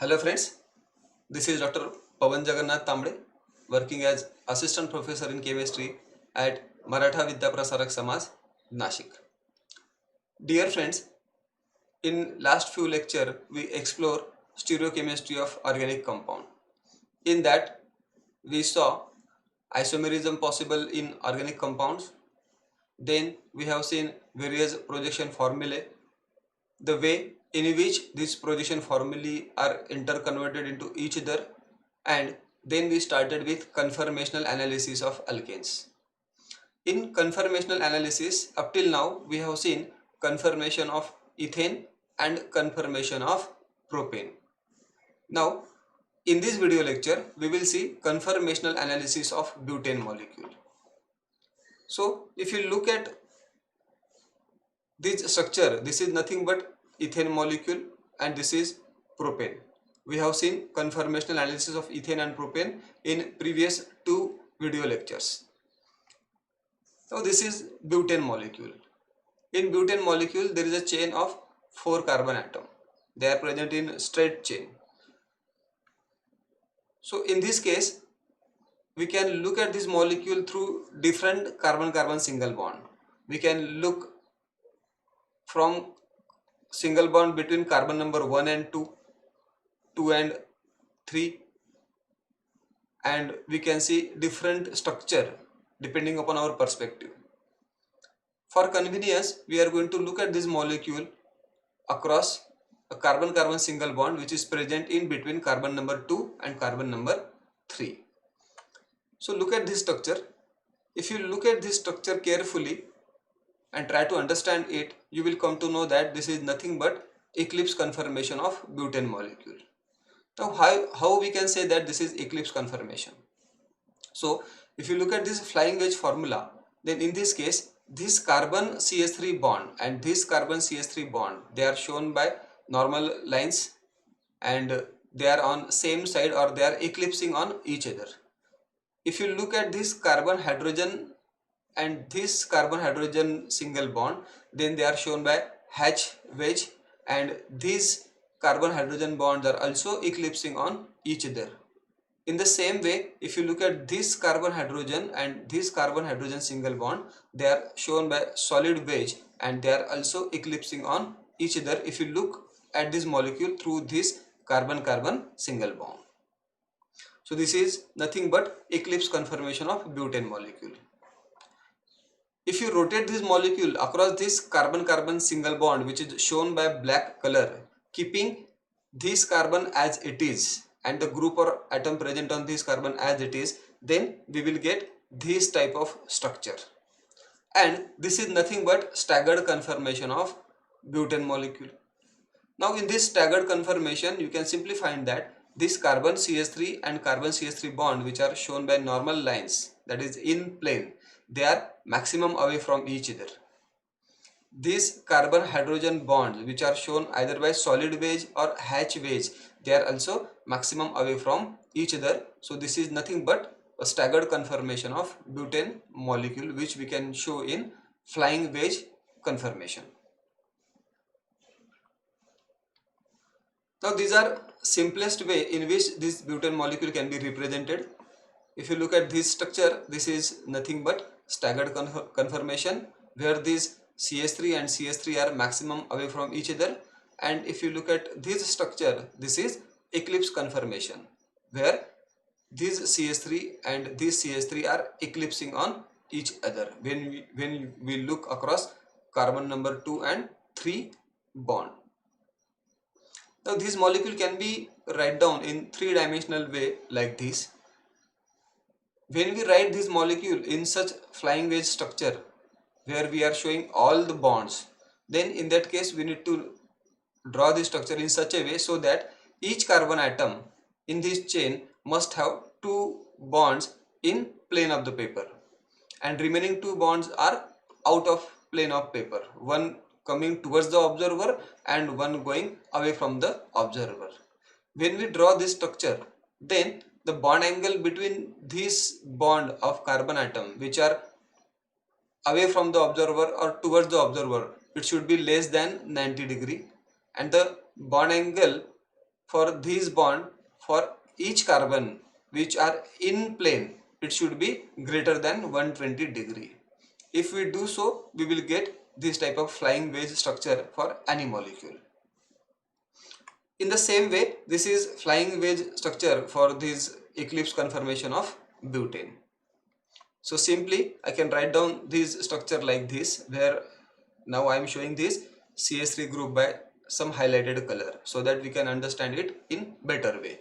Hello friends, this is Dr. Pawan Jagannath Tamde, working as Assistant Professor in Chemistry at Maratha Vidya Prasarak Samaj, Nashik. Dear friends, in last few lecture we explore stereochemistry of organic compound. In that we saw isomerism possible in organic compounds. Then we have seen various projection formulae, the way in which these projection formulae are interconverted into each other, and then we started with conformational analysis of alkanes. In conformational analysis, up till now we have seen conformation of ethane and conformation of propane. Now in this video lecture we will see conformational analysis of butane molecule. So if you look at this structure, this is nothing but ethane molecule and this is propane. We have seen conformational analysis of ethane and propane in previous two video lectures. Now this is butane molecule. In butane molecule there is a chain of 4 carbon atom. They are present in straight chain. So in this case we can look at this molecule through different carbon-carbon single bond. We can look from single bond between carbon number 1 and 2, 2 and 3, and we can see different structure depending upon our perspective. For convenience, we are going to look at this molecule across a carbon-carbon single bond which is present in between carbon number 2 and carbon number 3. So look at this structure. If you look at this structure carefully and try to understand it, you will come to know that this is nothing but eclipse conformation of butane molecule. Now how we can say that this is eclipse conformation? So if you look at this flying wedge formula, then in this case this carbon CH3 bond and this carbon CH3 bond, they are shown by normal lines and they are on same side or they are eclipsing on each other. If you look at this carbon hydrogen and this carbon hydrogen single bond, then they are shown by H wedge and these carbon hydrogen bonds are also eclipsing on each other. In the same way, if you look at this carbon hydrogen and this carbon hydrogen single bond, they are shown by solid wedge and they are also eclipsing on each other if you look at this molecule through this carbon-carbon single bond. So this is nothing but eclipse conformation of butane molecule. If you rotate this molecule across this carbon-carbon single bond which is shown by black color, keeping this carbon as it is and the group or atom present on this carbon as it is, then we will get this type of structure. And this is nothing but staggered conformation of butane molecule. Now in this staggered conformation, you can simply find that this carbon CH3 and carbon CH3 bond which are shown by normal lines, that is in plane, they are maximum away from each other. These carbon hydrogen bonds which are shown either by solid wedge or H wedge, they are also maximum away from each other. So this is nothing but a staggered conformation of butane molecule which we can show in flying wedge conformation. Now these are simplest way in which this butane molecule can be represented. If you look at this structure, this is nothing but staggered conformation where these CH3 and CH3 are maximum away from each other, and if you look at this structure, this is eclipse conformation where these CH3 and these CH3 are eclipsing on each other when we look across carbon number 2 and 3 bond. Now this molecule can be write down in three-dimensional way like this. When we write this molecule in such flying wedge structure where we are showing all the bonds, then in that case we need to draw this structure in such a way so that each carbon atom in this chain must have two bonds in plane of the paper and remaining two bonds are out of plane of paper, one coming towards the observer and one going away from the observer. When we draw this structure, then the bond angle between this bond of carbon atom which are away from the observer or towards the observer, it should be less than 90 degree, and the bond angle for this bond, for each carbon which are in plane, it should be greater than 120 degree. If we do so, we will get this type of flying wedge structure for any molecule. In the same way, this is flying wedge structure for this eclipse conformation of butane. So simply I can write down this structure like this, where now I am showing this CH3 group by some highlighted color so that we can understand it in better way.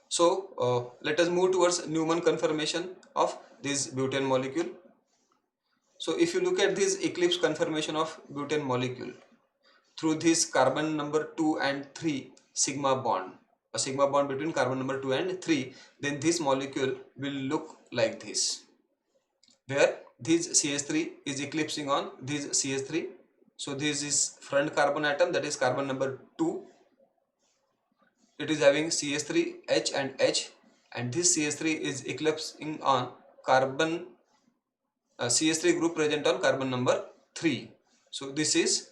So let us move towards Newman conformation of this butane molecule. So if you look at this eclipse conformation of butane molecule through this carbon number 2 and 3 sigma bond, a sigma bond between carbon number 2 and 3, then this molecule will look like this, where this CH3 is eclipsing on this CH3. So this is front carbon atom, that is carbon number 2. It is having CH3 H and H, and this CH3 is eclipsing on carbon CH3 group present on carbon number 3. So this is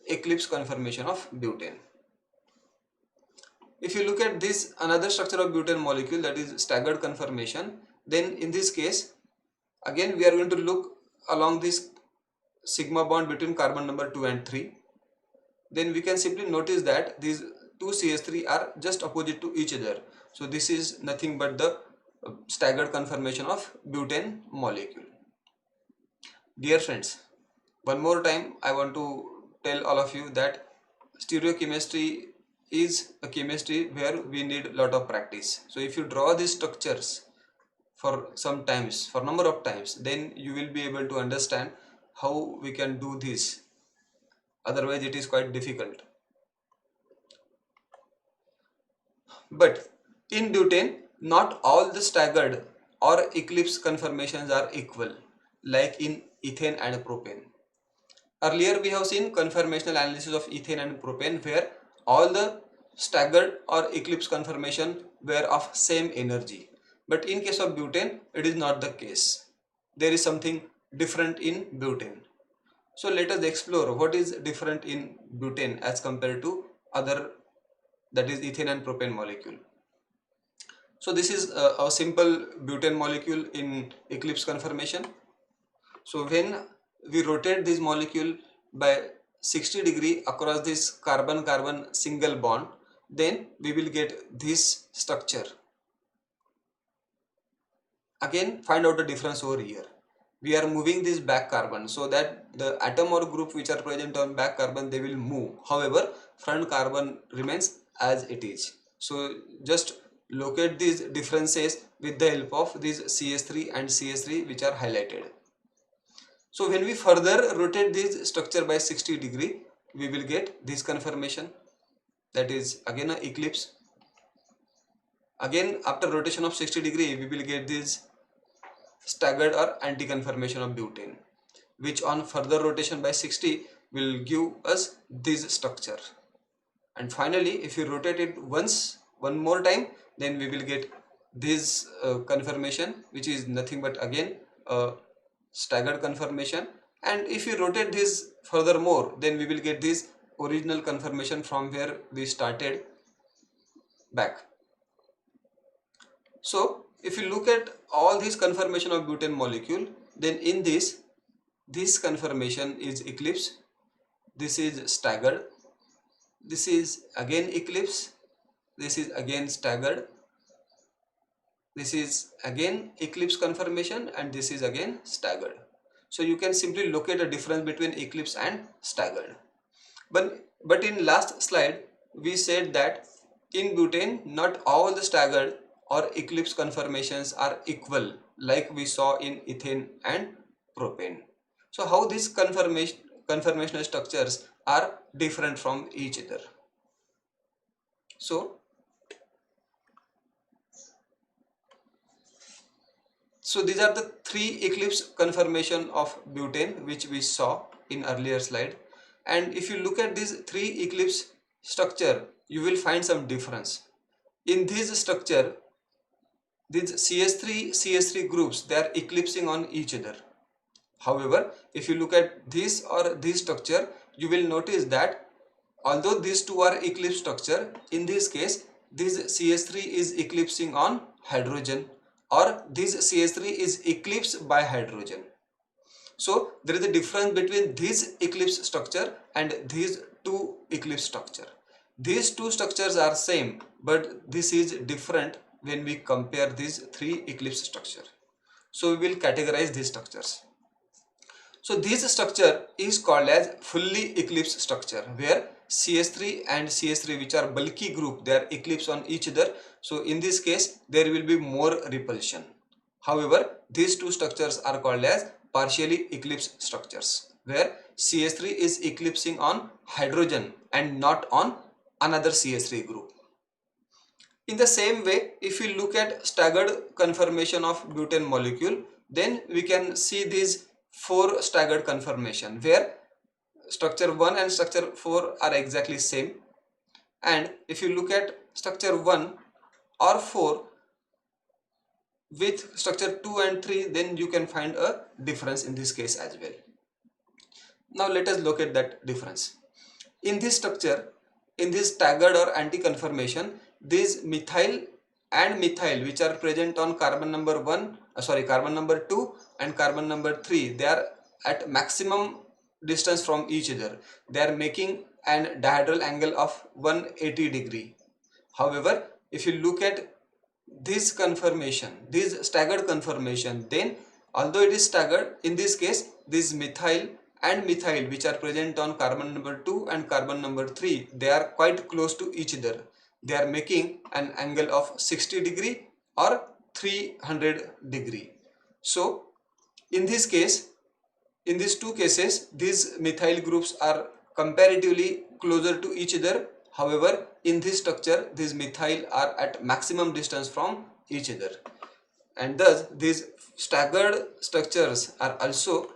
eclipse conformation of butane. If you look at this another structure of butane molecule, that is staggered conformation, then in this case again we are going to look along this sigma bond between carbon number 2 and 3. Then we can simply notice that these two CH3 are just opposite to each other. So this is nothing but the staggered conformation of butane molecule. Dear friends, one more time I want to tell all of you that stereochemistry is a chemistry where we need a lot of practice. So if you draw these structures for some times, for number of times, then you will be able to understand how we can do this. Otherwise it is quite difficult. But in butane, not all the staggered or eclipse conformations are equal, like in ethane and propane. Earlier we have seen conformational analysis of ethane and propane, where all the staggered or eclipse conformation were of same energy. But in case of butane, it is not the case. There is something different in butane. So let us explore what is different in butane as compared to other, that is ethane and propane molecule. So this is a simple butane molecule in eclipse conformation. So when we rotate this molecule by 60 degree across this carbon-carbon single bond, then we will get this structure. Again, find out the difference over here. We are moving this back carbon so that the atom or group which are present on back carbon, they will move. However, front carbon remains as it is. So just locate these differences with the help of these CH3 and CH3 which are highlighted. So when we further rotate this structure by 60 degree, we will get this conformation, that is again an eclipse. Again, after rotation of 60 degree, we will get this staggered or anti-conformation of butane, which on further rotation by 60 will give us this structure. And finally, if we rotate it one more time, then we will get this conformation, which is nothing but again a staggered conformation. And if we rotate this furthermore, then we will get this original conformation from where we started back. So if you look at all these conformation of butane molecule, then in this conformation is eclipse, this is staggered, this is again eclipse, this is again staggered, this is again eclipse conformation, and this is again staggered. So you can simply locate a difference between eclipse and staggered. But in last slide we said that in butane not all the staggered or eclipse conformations are equal, like we saw in ethane and propane. So how these conformational structures are different from each other? So these are the three eclipse conformation of butane which we saw in earlier slide. And if you look at these three eclipse structure, you will find some difference. In this structure, these CH3 groups, they are eclipsing on each other. However, if you look at this or this structure, you will notice that although these two are eclipse structure, in this case this CH3 is eclipsing on hydrogen, or this CH3 is eclipsed by hydrogen. So there is a difference between this eclipse structure and these two eclipse structure. These two structures are same, but this is different when we compare these three eclipse structure. So we will categorize these structures. So this structure is called as fully eclipsed structure, where CH3 and CH3, which are bulky group, they are eclipsed on each other. So in this case there will be more repulsion. However, these two structures are called as partially eclipsed structures, where CH3 is eclipsing on hydrogen and not on another CH3 group. In the same way, if we look at staggered conformation of butane molecule, then we can see these four staggered conformation, where structure 1 and structure 4 are exactly same. And if you look at structure 1 or 4 with structure 2 and 3, then you can find a difference in this case as well. Now let us look at that difference. In this structure, in this staggered or anti-conformation, these methyl and methyl, which are present on carbon number carbon number 2 and carbon number 3, they are at maximum distance from each other. They are making an dihedral angle of 180 degree. However, if you look at this conformation, this staggered conformation, then although it is staggered, in this case this methyl and methyl, which are present on carbon number 2 and carbon number 3, they are quite close to each other. They are making an angle of 60 degree or 300 degree. So in this case, in these two cases, these methyl groups are comparatively closer to each other. However, in this structure, these methyl are at maximum distance from each other, and thus these staggered structures are also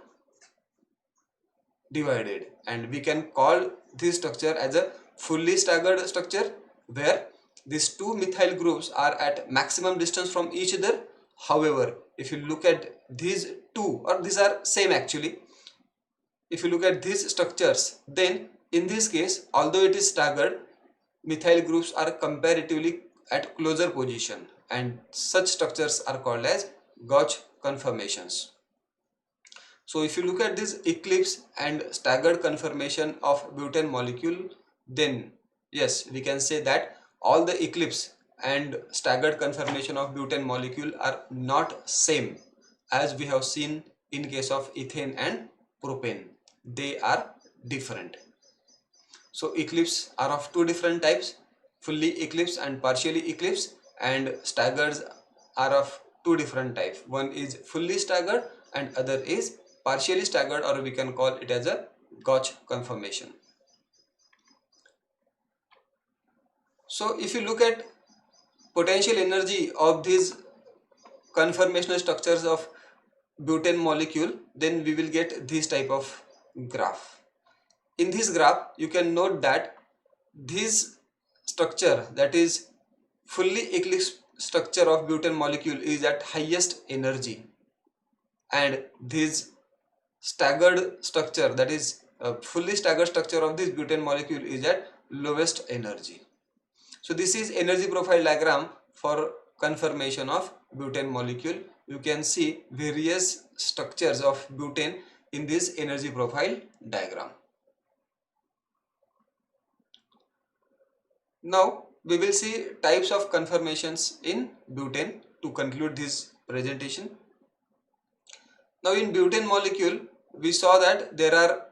divided, and we can call this structure as a fully staggered structure, where these two methyl groups are at maximum distance from each other. However, if you look at these two, or these are same actually, if you look at these structures, then in this case, although it is staggered, methyl groups are comparatively at closer position, and such structures are called as gauge conformations. So if you look at this eclipse and staggered conformation of butane molecule, then yes, we can say that all the eclipse and staggered conformation of butane molecule are not same as we have seen in case of ethane and propane. They are different. So eclipse are of two different types, fully eclipse and partially eclipse, and staggers are of two different types. One is fully staggered and other is partially staggered, or we can call it as a gauge conformation. So if you look at potential energy of these conformational structures of butane molecule, then we will get this type of graph. In this graph, you can note that this structure, that is fully eclipsed structure of butane molecule, is at highest energy, and this staggered structure, that is fully staggered structure of this butane molecule, is at lowest energy. So this is energy profile diagram for conformation of butane molecule. You can see various structures of butane in this energy profile diagram. Now we will see types of conformations in butane to conclude this presentation. Now in butane molecule, we saw that there are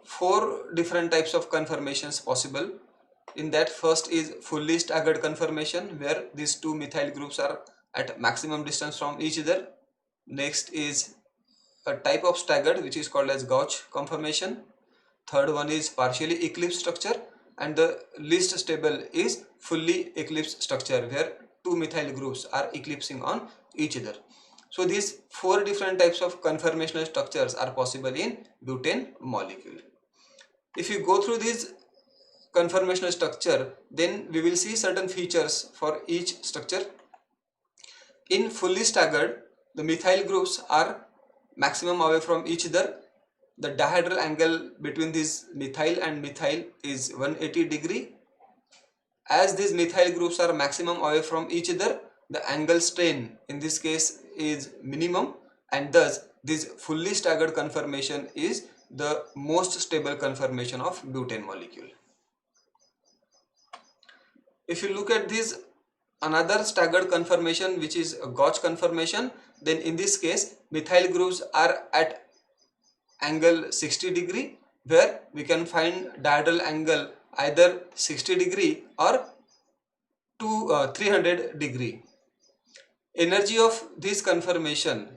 four different types of conformations possible. In that, first is fully staggered conformation, where these two methyl groups are at maximum distance from each other. Next is a type of staggered, which is called as gauge conformation. Third one is partially eclipsed structure, and the least stable is fully eclipsed structure, where two methyl groups are eclipsing on each other. So these four different types of conformational structures are possible in butane molecule. If you go through this conformational structure, then we will see certain features for each structure. In fully staggered, the methyl groups are maximum away from each other, the dihedral angle between this methyl and methyl is 180 degree. As these methyl groups are maximum away from each other, the angle strain in this case is minimum, and thus this fully staggered conformation is the most stable conformation of butane molecule. If you look at this another staggered conformation, which is a Gauch conformation, then in this case methyl groups are at angle 60 degree, where we can find dihedral angle either 60 degree or 300 degree. Energy of this conformation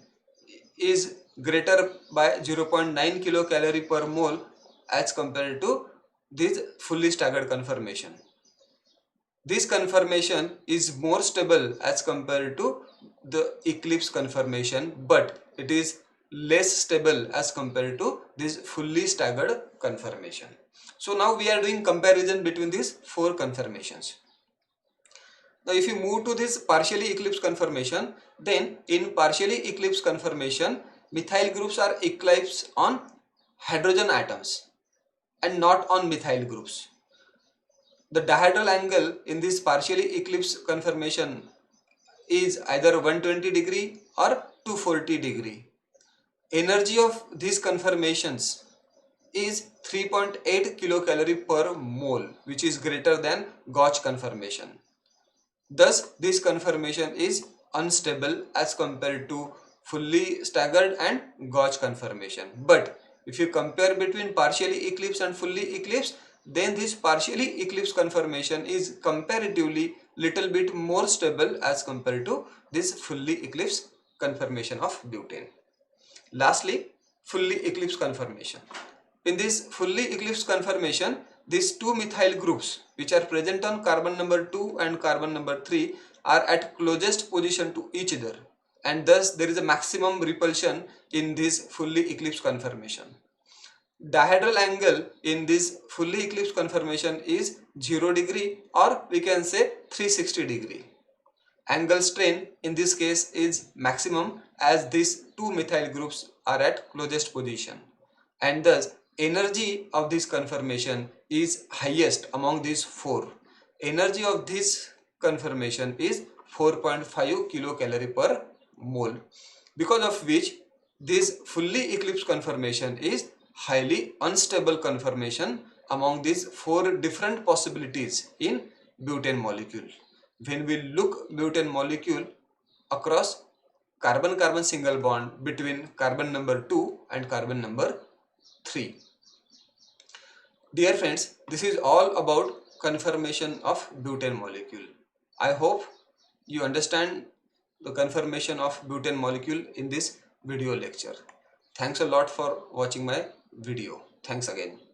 is greater by 0.9 kilocalorie per mole as compared to this fully staggered conformation. This conformation is more stable as compared to the eclipse conformation, but it is less stable as compared to this fully staggered conformation. So now we are doing comparison between these four conformations. Now if you move to this partially eclipse conformation, then in partially eclipse conformation, methyl groups are eclipsed on hydrogen atoms and not on methyl groups. The dihedral angle in this partially eclipse conformation is either 120 degree or 240 degree. Energy of these conformations is 3.8 kilocalorie per mole, which is greater than Gauch conformation. Thus, this conformation is unstable as compared to fully staggered and Gauch conformation. But if you compare between partially eclipsed and fully eclipsed, then this partially eclipsed conformation is comparatively little bit more stable as compared to this fully eclipsed conformation of butane. Lastly, fully eclipsed conformation. In this fully eclipsed conformation, these two methyl groups which are present on carbon number 2 and carbon number 3 are at closest position to each other, and thus there is a maximum repulsion in this fully eclipsed conformation. Dihedral angle in this fully eclipsed conformation is 0 degree, or we can say 360 degree. Angle strain in this case is maximum as these two methyl groups are at closest position, and thus energy of this conformation is highest among these four. Energy of this conformation is 4.5 kilocalorie per mole, because of which this fully eclipsed conformation is highly unstable conformation among these four different possibilities in butane molecule. When we look butane molecule across carbon-carbon single bond between carbon number 2 and carbon number 3. Dear friends, this is all about conformation of butane molecule. I hope you understand the conformation of butane molecule in this video lecture. Thanks a lot for watching my video. Thanks again.